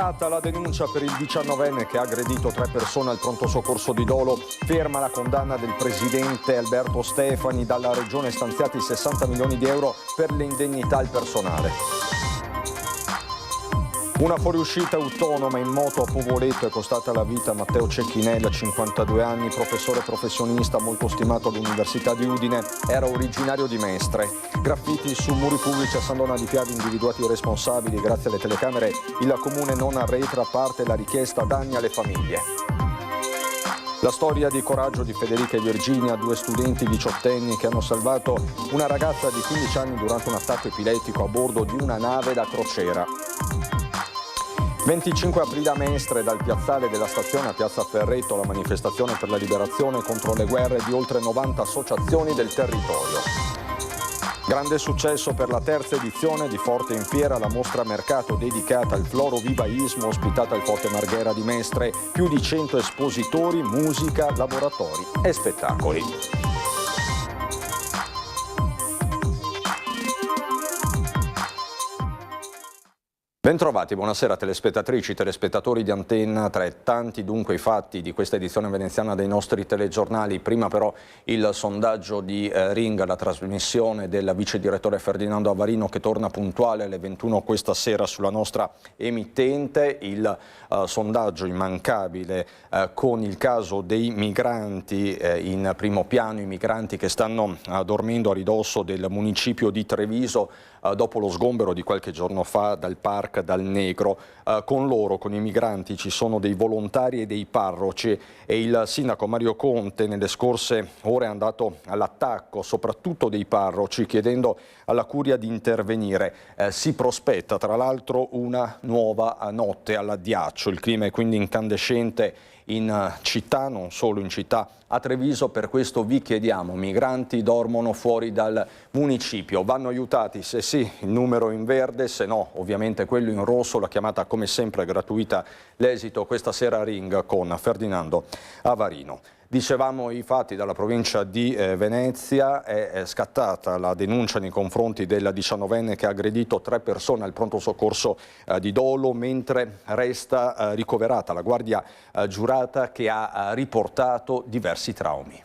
Archiviata la denuncia per il 19enne che ha aggredito 3 persone al pronto soccorso di Dolo. Ferma la condanna del presidente Alberto Stefani. Dalla regione stanziati 60 milioni di euro per le indennità al personale. Una fuoriuscita autonoma in moto a Povoleto è costata la vita a Matteo Cecchinella, 52 anni, professore professionista molto stimato all'Università di Udine. Era originario di Mestre. Graffiti su muri pubblici a San Dona di Piave, individuati i responsabili. Grazie alle telecamere il comune non arretra, parte la richiesta danni alle famiglie. La storia di coraggio di Federica e Virginia, 2 studenti diciottenni che hanno salvato una ragazza di 15 anni durante un attacco epilettico a bordo di una nave da crociera. 25 aprile a Mestre, dal piazzale della stazione a Piazza Ferretto, la manifestazione per la liberazione contro le guerre di oltre 90 associazioni del territorio. Grande successo per la 3ª edizione di Forte in Fiera, la mostra mercato dedicata al florovivaismo ospitata al Forte Marghera di Mestre, più di 100 espositori, musica, laboratori e spettacoli. Bentrovati, buonasera telespettatrici, telespettatori di Antenna 3. Tanti dunque i fatti di questa edizione veneziana dei nostri telegiornali. Prima però il sondaggio di Ring, la trasmissione del vice direttore Ferdinando Avarino che torna puntuale alle 21 questa sera sulla nostra emittente. Il sondaggio immancabile con il caso dei migranti in primo piano, i migranti che stanno dormendo a ridosso del municipio di Treviso dopo lo sgombero di qualche giorno fa dal Park dal Negro. Con loro, con i migranti, ci sono dei volontari e dei parroci e il sindaco Mario Conte nelle scorse ore è andato all'attacco soprattutto dei parroci, chiedendo alla curia di intervenire. Si prospetta tra l'altro una nuova notte all'addiaccio, il clima è quindi incandescente in città, non solo in città. A Treviso per questo vi chiediamo, migranti dormono fuori dal municipio, vanno aiutati se sì, il numero in verde, se no ovviamente quello in rosso, la chiamata come sempre gratuita, l'esito questa sera a Ring con Ferdinando Avarino. Dicevamo i fatti dalla provincia di Venezia, è scattata la denuncia nei confronti del 19enne che ha aggredito 3 persone al pronto soccorso di Dolo, mentre resta ricoverata la guardia giurata che ha riportato diversi traumi.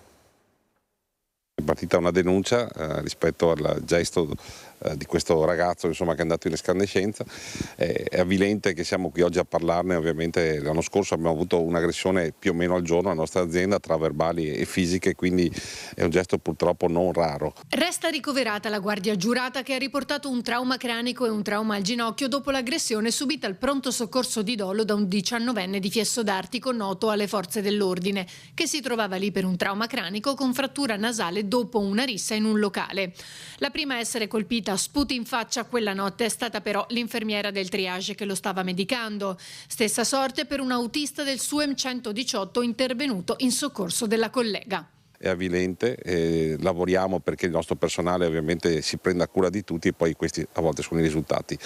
È partita una denuncia rispetto al gesto di questo ragazzo insomma, che è andato in escandescenza. È avvilente che siamo qui oggi a parlarne. Ovviamente l'anno scorso abbiamo avuto un'aggressione più o meno al giorno alla nostra azienda tra verbali e fisiche, quindi è un gesto purtroppo non raro. Resta ricoverata la guardia giurata che ha riportato un trauma cranico e un trauma al ginocchio dopo l'aggressione subita al pronto soccorso di Dolo da un 19enne di Fiesso d'Artico noto alle forze dell'ordine, che si trovava lì per un trauma cranico con frattura nasale dopo una rissa in un locale. La prima a essere colpita a sputi in faccia quella notte è stata però l'infermiera del triage che lo stava medicando. Stessa sorte per un autista del SUEM 118 intervenuto in soccorso della collega. È avvilente, lavoriamo perché il nostro personale ovviamente si prenda cura di tutti e poi questi a volte sono i risultati.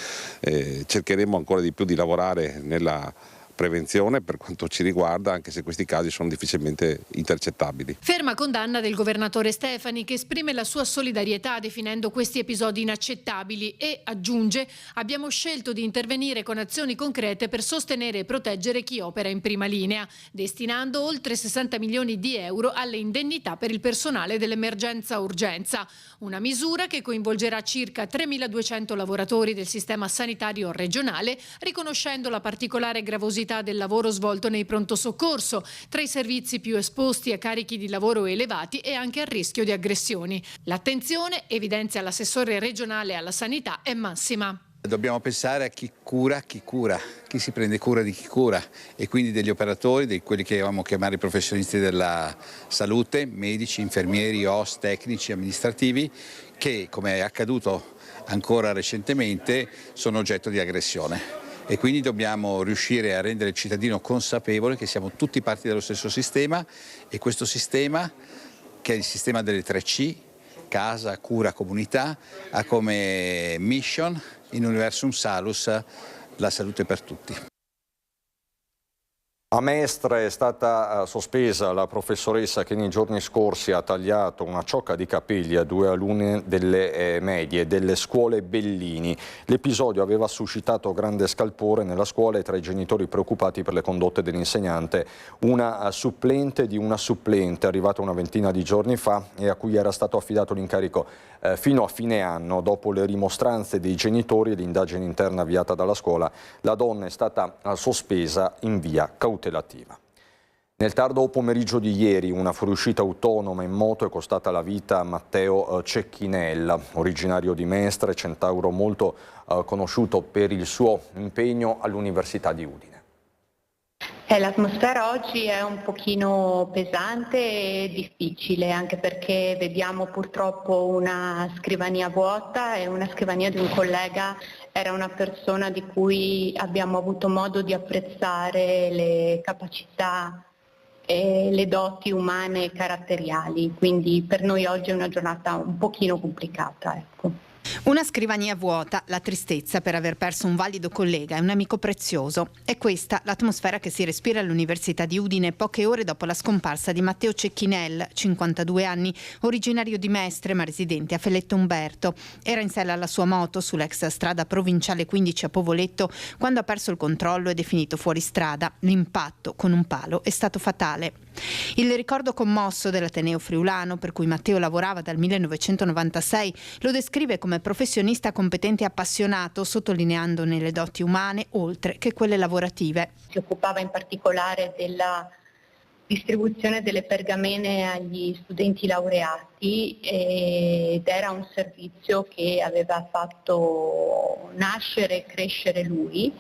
Cercheremo ancora di più di lavorare nella prevenzione per quanto ci riguarda, anche se questi casi sono difficilmente intercettabili. Ferma condanna del governatore Stefani, che esprime la sua solidarietà definendo questi episodi inaccettabili e aggiunge: abbiamo scelto di intervenire con azioni concrete per sostenere e proteggere chi opera in prima linea, destinando oltre 60 milioni di euro alle indennità per il personale dell'emergenza urgenza, una misura che coinvolgerà circa 3.200 lavoratori del sistema sanitario regionale, riconoscendo la particolare gravosità del lavoro svolto nei pronto soccorso, tra i servizi più esposti a carichi di lavoro elevati e anche al rischio di aggressioni. L'attenzione, evidenzia l'assessore regionale alla sanità, è massima. Dobbiamo pensare a chi cura, chi si prende cura di chi cura, e quindi degli operatori, di quelli che avevamo chiamare i professionisti della salute, medici, infermieri, OS, tecnici, amministrativi, che, come è accaduto ancora recentemente, sono oggetto di aggressione. E quindi dobbiamo riuscire a rendere il cittadino consapevole che siamo tutti parti dello stesso sistema, e questo sistema, che è il sistema delle 3C, casa, cura, comunità, ha come mission in Universum Salus la salute per tutti. A Mestre è stata sospesa la professoressa che nei giorni scorsi ha tagliato una ciocca di capelli a 2 alunne delle medie delle scuole Bellini. L'episodio aveva suscitato grande scalpore nella scuola e tra i genitori preoccupati per le condotte dell'insegnante. Una supplente di una supplente arrivata una ventina di giorni fa e a cui era stato affidato l'incarico fino a fine anno. Dopo le rimostranze dei genitori e l'indagine interna avviata dalla scuola, la donna è stata sospesa in via cautelativa. Nel tardo pomeriggio di ieri una fuoriuscita autonoma in moto è costata la vita a Matteo Cecchinella, originario di Mestre, centauro molto conosciuto per il suo impegno all'Università di Udine. L'atmosfera oggi è un pochino pesante e difficile, anche perché vediamo purtroppo una scrivania vuota e una scrivania di un collega. Era una persona di cui abbiamo avuto modo di apprezzare le capacità e le doti umane e caratteriali, quindi per noi oggi è una giornata un pochino complicata, ecco. Una scrivania vuota, la tristezza per aver perso un valido collega e un amico prezioso. È questa l'atmosfera che si respira all'Università di Udine poche ore dopo la scomparsa di Matteo Cecchinella, 52 anni, originario di Mestre ma residente a Feletto Umberto. Era in sella alla sua moto sull'ex strada provinciale 15 a Povoletto quando ha perso il controllo ed è finito fuori strada. L'impatto con un palo è stato fatale. Il ricordo commosso dell'Ateneo friulano, per cui Matteo lavorava dal 1996, lo descrive come professionista competente e appassionato, sottolineandone le doti umane oltre che quelle lavorative. Si occupava in particolare della distribuzione delle pergamene agli studenti laureati ed era un servizio che aveva fatto nascere e crescere lui.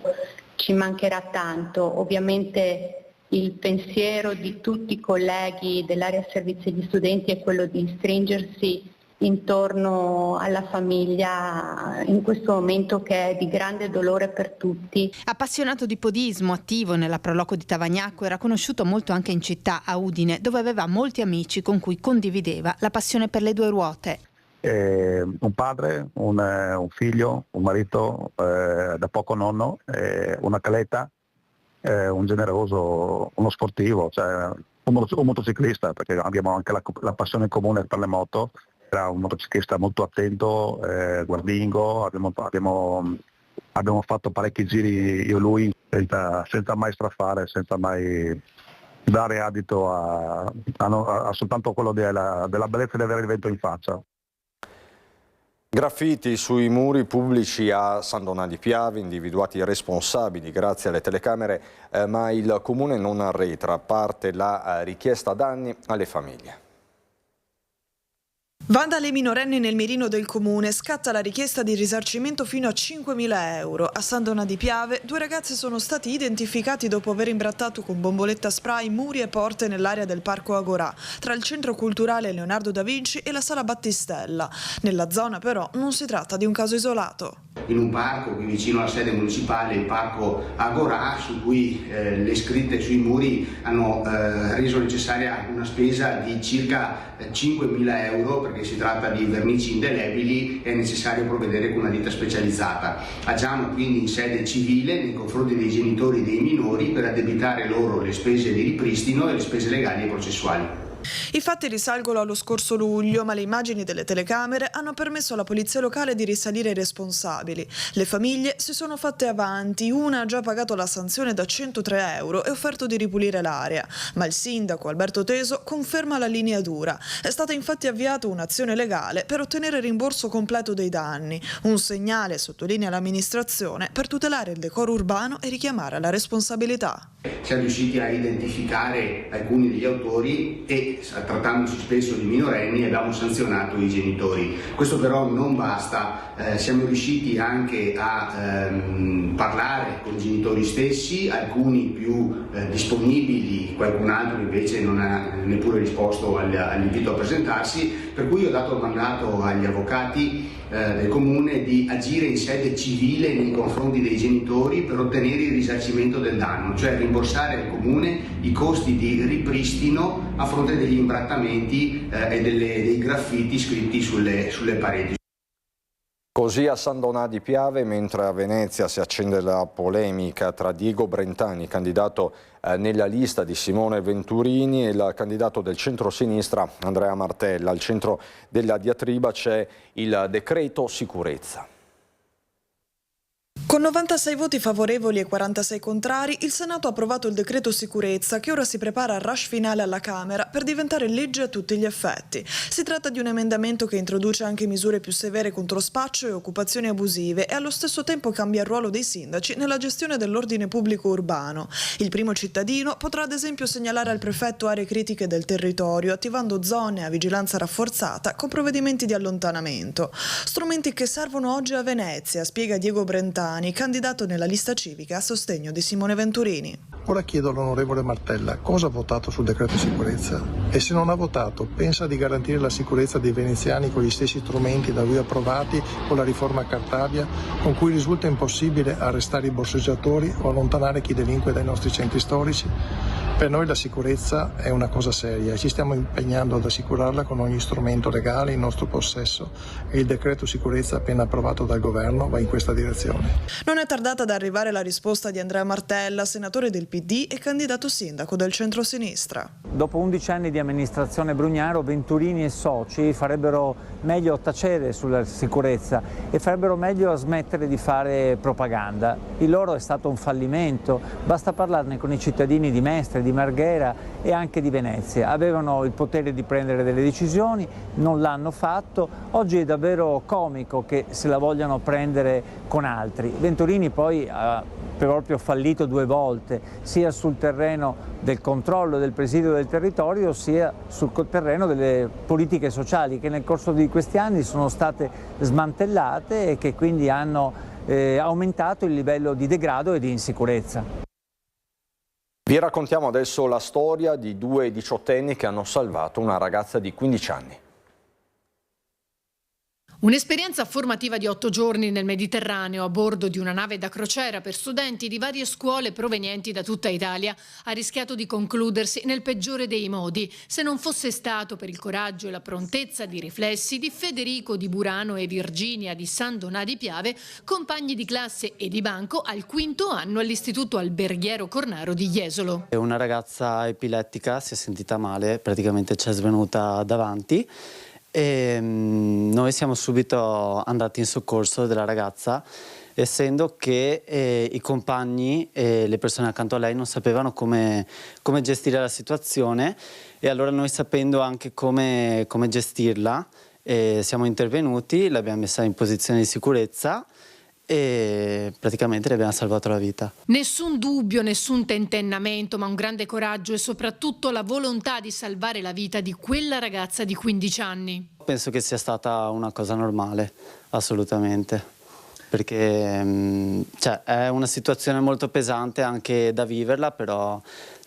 Ci mancherà tanto, ovviamente. Il pensiero di tutti i colleghi dell'area servizi agli studenti è quello di stringersi intorno alla famiglia in questo momento che è di grande dolore per tutti. Appassionato di podismo, attivo nella Proloco di Tavagnacco, era conosciuto molto anche in città, a Udine, dove aveva molti amici con cui condivideva la passione per le due ruote. Un padre, un figlio, un marito, da poco nonno, una caletta. Un generoso, uno sportivo, cioè un motociclista, perché abbiamo anche la passione comune per le moto. Era un motociclista molto attento, guardingo, abbiamo fatto parecchi giri io e lui senza mai strafare, senza mai dare adito a soltanto quello della bellezza di avere il vento in faccia. Graffiti sui muri pubblici a San Donà di Piave, individuati responsabili grazie alle telecamere, ma il Comune non arretra, parte la richiesta danni alle famiglie. Vandali minorenni nel mirino del comune, scatta la richiesta di risarcimento fino a 5.000 euro. A San Donà di Piave 2 ragazzi sono stati identificati dopo aver imbrattato con bomboletta spray muri e porte nell'area del Parco Agorà, tra il centro culturale Leonardo da Vinci e la Sala Battistella. Nella zona però non si tratta di un caso isolato. In un parco qui vicino alla sede municipale, il Parco Agorà, su cui le scritte sui muri hanno reso necessaria una spesa di circa 5.000 euro, perché si tratta di vernici indelebili e è necessario provvedere con una ditta specializzata. Agiamo quindi in sede civile nei confronti dei genitori dei minori per addebitare loro le spese di ripristino e le spese legali e processuali. I fatti risalgono allo scorso luglio, ma le immagini delle telecamere hanno permesso alla polizia locale di risalire i responsabili. Le famiglie si sono fatte avanti, una ha già pagato la sanzione da 103 euro e offerto di ripulire l'area, ma il sindaco Alberto Teso conferma la linea dura. È stata infatti avviata un'azione legale per ottenere il rimborso completo dei danni, un segnale, sottolinea l'amministrazione, per tutelare il decoro urbano e richiamare alla responsabilità. Siamo riusciti a identificare alcuni degli autori e, trattandosi spesso di minorenni, abbiamo sanzionato i genitori. Questo però non basta, siamo riusciti anche a parlare con i genitori stessi, alcuni più disponibili, qualcun altro invece non ha neppure risposto all'invito a presentarsi, per cui ho dato il mandato agli avvocati del Comune di agire in sede civile nei confronti dei genitori per ottenere il risarcimento del danno, cioè rimborsare al Comune i costi di ripristino a fronte degli imbrattamenti e dei graffiti scritti sulle pareti. Così a San Donà di Piave, mentre a Venezia si accende la polemica tra Diego Brentani, candidato nella lista di Simone Venturini, e il candidato del centro-sinistra Andrea Martella. Al centro della diatriba c'è il decreto sicurezza. Con 96 voti favorevoli e 46 contrari, il Senato ha approvato il decreto sicurezza che ora si prepara al rush finale alla Camera per diventare legge a tutti gli effetti. Si tratta di un emendamento che introduce anche misure più severe contro spaccio e occupazioni abusive e allo stesso tempo cambia il ruolo dei sindaci nella gestione dell'ordine pubblico urbano. Il primo cittadino potrà ad esempio segnalare al prefetto aree critiche del territorio, attivando zone a vigilanza rafforzata con provvedimenti di allontanamento. Strumenti che servono oggi a Venezia, spiega Diego Brentani, candidato nella lista civica a sostegno di Simone Venturini. Ora chiedo all'onorevole Martella cosa ha votato sul decreto sicurezza e se non ha votato pensa di garantire la sicurezza dei veneziani con gli stessi strumenti da lui approvati con la riforma Cartabia, con cui risulta impossibile arrestare i borseggiatori o allontanare chi delinque dai nostri centri storici. Per noi la sicurezza è una cosa seria e ci stiamo impegnando ad assicurarla con ogni strumento legale in nostro possesso e il decreto sicurezza appena approvato dal governo va in questa direzione. Non è tardata ad arrivare la risposta di Andrea Martella, senatore del PD e candidato sindaco del centro-sinistra. Dopo 11 anni di amministrazione Brugnaro, Venturini e soci farebbero meglio a tacere sulla sicurezza e farebbero meglio a smettere di fare propaganda. Il loro è stato un fallimento, basta parlarne con i cittadini di Mestre, di Marghera e anche di Venezia. Avevano il potere di prendere delle decisioni, non l'hanno fatto. Oggi è davvero comico che se la vogliano prendere con altri. Venturini poi ha proprio fallito 2 volte, sia sul terreno del controllo del presidio del territorio, sia sul terreno delle politiche sociali che nel corso di questi anni sono state smantellate e che quindi hanno aumentato il livello di degrado e di insicurezza. Vi raccontiamo adesso la storia di 2 diciottenni che hanno salvato una ragazza di 15 anni. Un'esperienza formativa di 8 giorni nel Mediterraneo a bordo di una nave da crociera per studenti di varie scuole provenienti da tutta Italia ha rischiato di concludersi nel peggiore dei modi, se non fosse stato per il coraggio e la prontezza di riflessi di Federico di Burano e Virginia di San Donà di Piave, compagni di classe e di banco al 5º anno all'Istituto Alberghiero Cornaro di Jesolo. Una ragazza epilettica si è sentita male, praticamente ci è svenuta davanti. E noi siamo subito andati in soccorso della ragazza, essendo che i compagni e le persone accanto a lei non sapevano come gestire la situazione, e allora noi, sapendo anche come gestirla, siamo intervenuti, l'abbiamo messa in posizione di sicurezza e praticamente le abbiamo salvato la vita. Nessun dubbio, nessun tentennamento, ma un grande coraggio e soprattutto la volontà di salvare la vita di quella ragazza di 15 anni. Penso che sia stata una cosa normale, assolutamente, perché è una situazione molto pesante anche da viverla, però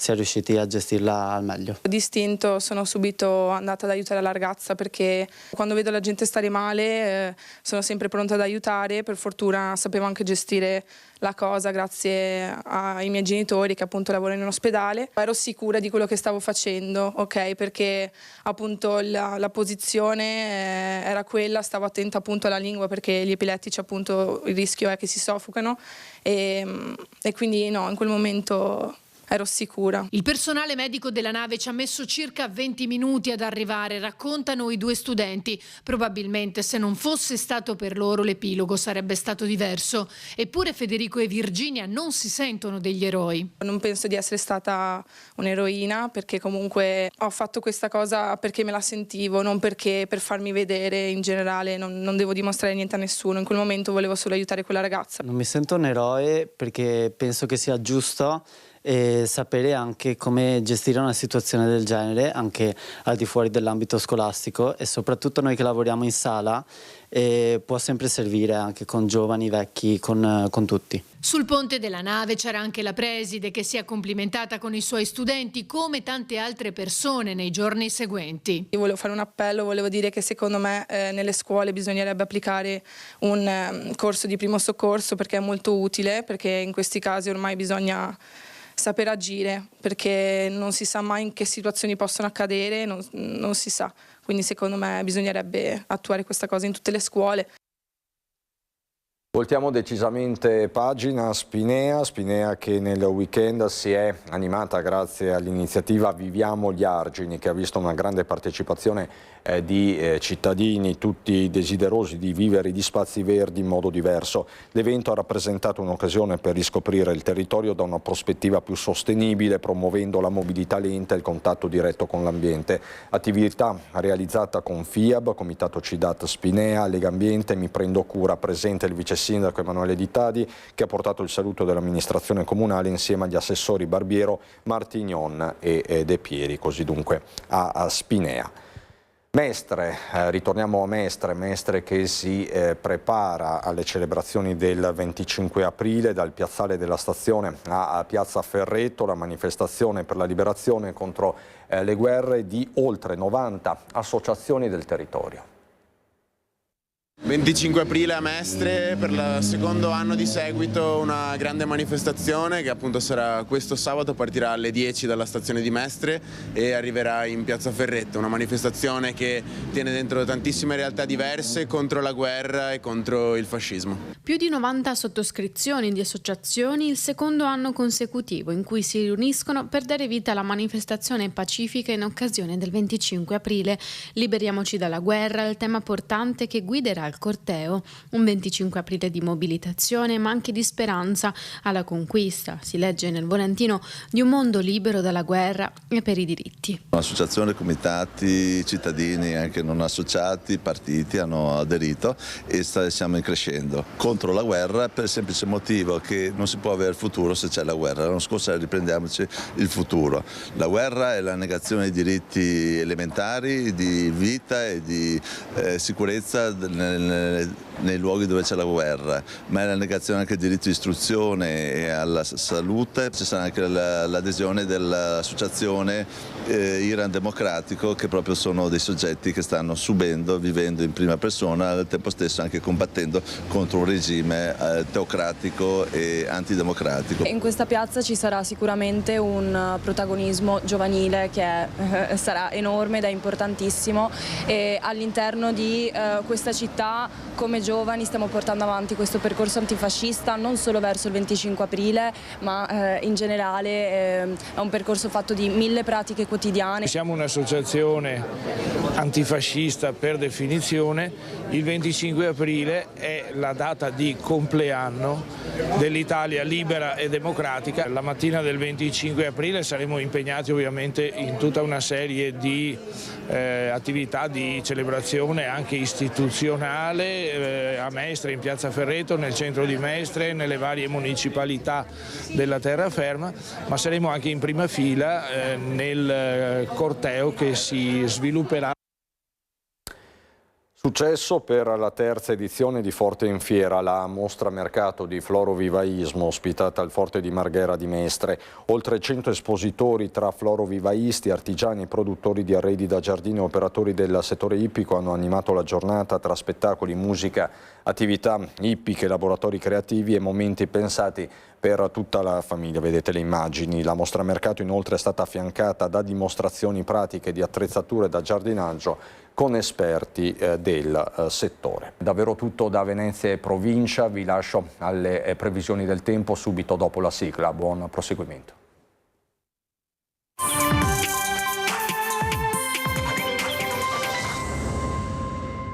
si è riusciti a gestirla al meglio. D'istinto sono subito andata ad aiutare la ragazza, perché quando vedo la gente stare male sono sempre pronta ad aiutare. Per fortuna sapevo anche gestire la cosa grazie ai miei genitori che appunto lavorano in un ospedale. Ero sicura di quello che stavo facendo, ok? Perché appunto la posizione era quella, stavo attenta appunto alla lingua, perché gli epilettici appunto il rischio è che si soffocano e quindi no, in quel momento ero sicura. Il personale medico della nave ci ha messo circa 20 minuti ad arrivare, raccontano i 2 studenti. Probabilmente se non fosse stato per loro l'epilogo sarebbe stato diverso. Eppure Federico e Virginia non si sentono degli eroi. Non penso di essere stata un'eroina, perché comunque ho fatto questa cosa perché me la sentivo, non perché per farmi vedere. In generale non devo dimostrare niente a nessuno, in quel momento volevo solo aiutare quella ragazza. Non mi sento un eroe perché penso che sia giusto e sapere anche come gestire una situazione del genere anche al di fuori dell'ambito scolastico, e soprattutto noi che lavoriamo in sala può sempre servire anche con giovani, vecchi, con tutti. Sul ponte della nave c'era anche la preside che si è complimentata con i suoi studenti come tante altre persone nei giorni seguenti. Io volevo fare un appello, volevo dire che secondo me nelle scuole bisognerebbe applicare un corso di primo soccorso, perché è molto utile, perché in questi casi ormai bisogna saper agire, perché non si sa mai in che situazioni possono accadere, non si sa. Quindi secondo me bisognerebbe attuare questa cosa in tutte le scuole. Voltiamo decisamente pagina. Spinea che nel weekend si è animata grazie all'iniziativa Viviamo gli Argini, che ha visto una grande partecipazione di cittadini, tutti desiderosi di vivere gli spazi verdi in modo diverso. L'evento ha rappresentato un'occasione per riscoprire il territorio da una prospettiva più sostenibile, promuovendo la mobilità lenta e il contatto diretto con l'ambiente. Attività realizzata con FIAB, Comitato CIDAT Spinea, Legambiente, Mi Prendo Cura, presente il vice sindaco Emanuele Di Tadi, che ha portato il saluto dell'amministrazione comunale insieme agli assessori Barbiero, Martignon e De Pieri, così dunque a Spinea. Mestre, ritorniamo a Mestre che si prepara alle celebrazioni del 25 aprile dal piazzale della stazione a Piazza Ferretto, la manifestazione per la liberazione contro le guerre di oltre 90 associazioni del territorio. 25 aprile a Mestre, per il secondo anno di seguito una grande manifestazione che appunto sarà questo sabato, partirà alle 10 dalla stazione di Mestre e arriverà in Piazza Ferretto, una manifestazione che tiene dentro tantissime realtà diverse contro la guerra e contro il fascismo. Più di 90 sottoscrizioni di associazioni il secondo anno consecutivo in cui si riuniscono per dare vita alla manifestazione pacifica in occasione del 25 aprile. Liberiamoci dalla guerra, il tema portante che guiderà il corteo, un 25 aprile di mobilitazione ma anche di speranza alla conquista, si legge nel volantino, di un mondo libero dalla guerra e per i diritti. Associazioni, comitati, cittadini, anche non associati, partiti hanno aderito e siamo in crescendo contro la guerra per il semplice motivo che non si può avere futuro se c'è la guerra. L'anno scorso riprendiamoci il futuro. La guerra è la negazione dei diritti elementari di vita e di sicurezza nei luoghi dove c'è la guerra, ma è la negazione anche del diritto di istruzione e alla salute. Ci sarà anche l'adesione dell'associazione Iran Democratico, che proprio sono dei soggetti che stanno subendo, vivendo in prima persona, al tempo stesso anche combattendo contro un regime teocratico e antidemocratico. In questa piazza ci sarà sicuramente un protagonismo giovanile che sarà enorme ed è importantissimo, e all'interno di questa città come giovani stiamo portando avanti questo percorso antifascista non solo verso il 25 aprile ma in generale è un percorso fatto di 1000 pratiche quotidiane. Siamo un'associazione antifascista per definizione, il 25 aprile è la data di compleanno dell'Italia libera e democratica. La mattina del 25 aprile saremo impegnati ovviamente in tutta una serie di attività di celebrazione anche istituzionale a Mestre, in Piazza Ferretto, nel centro di Mestre, nelle varie municipalità della terraferma, ma saremo anche in prima fila nel corteo che si svilupperà. Successo per la terza edizione di Forte in Fiera, la mostra mercato di florovivaismo ospitata al Forte di Marghera di Mestre. Oltre 100 espositori tra florovivaisti, artigiani, produttori di arredi da giardino e operatori del settore ippico hanno animato la giornata tra spettacoli, musica, attività ippiche, laboratori creativi e momenti pensati per tutta la famiglia. Vedete le immagini. La mostra mercato inoltre è stata affiancata da dimostrazioni pratiche di attrezzature da giardinaggio con esperti del settore. Davvero tutto da Venezia e provincia, vi lascio alle previsioni del tempo subito dopo la sigla. Buon proseguimento.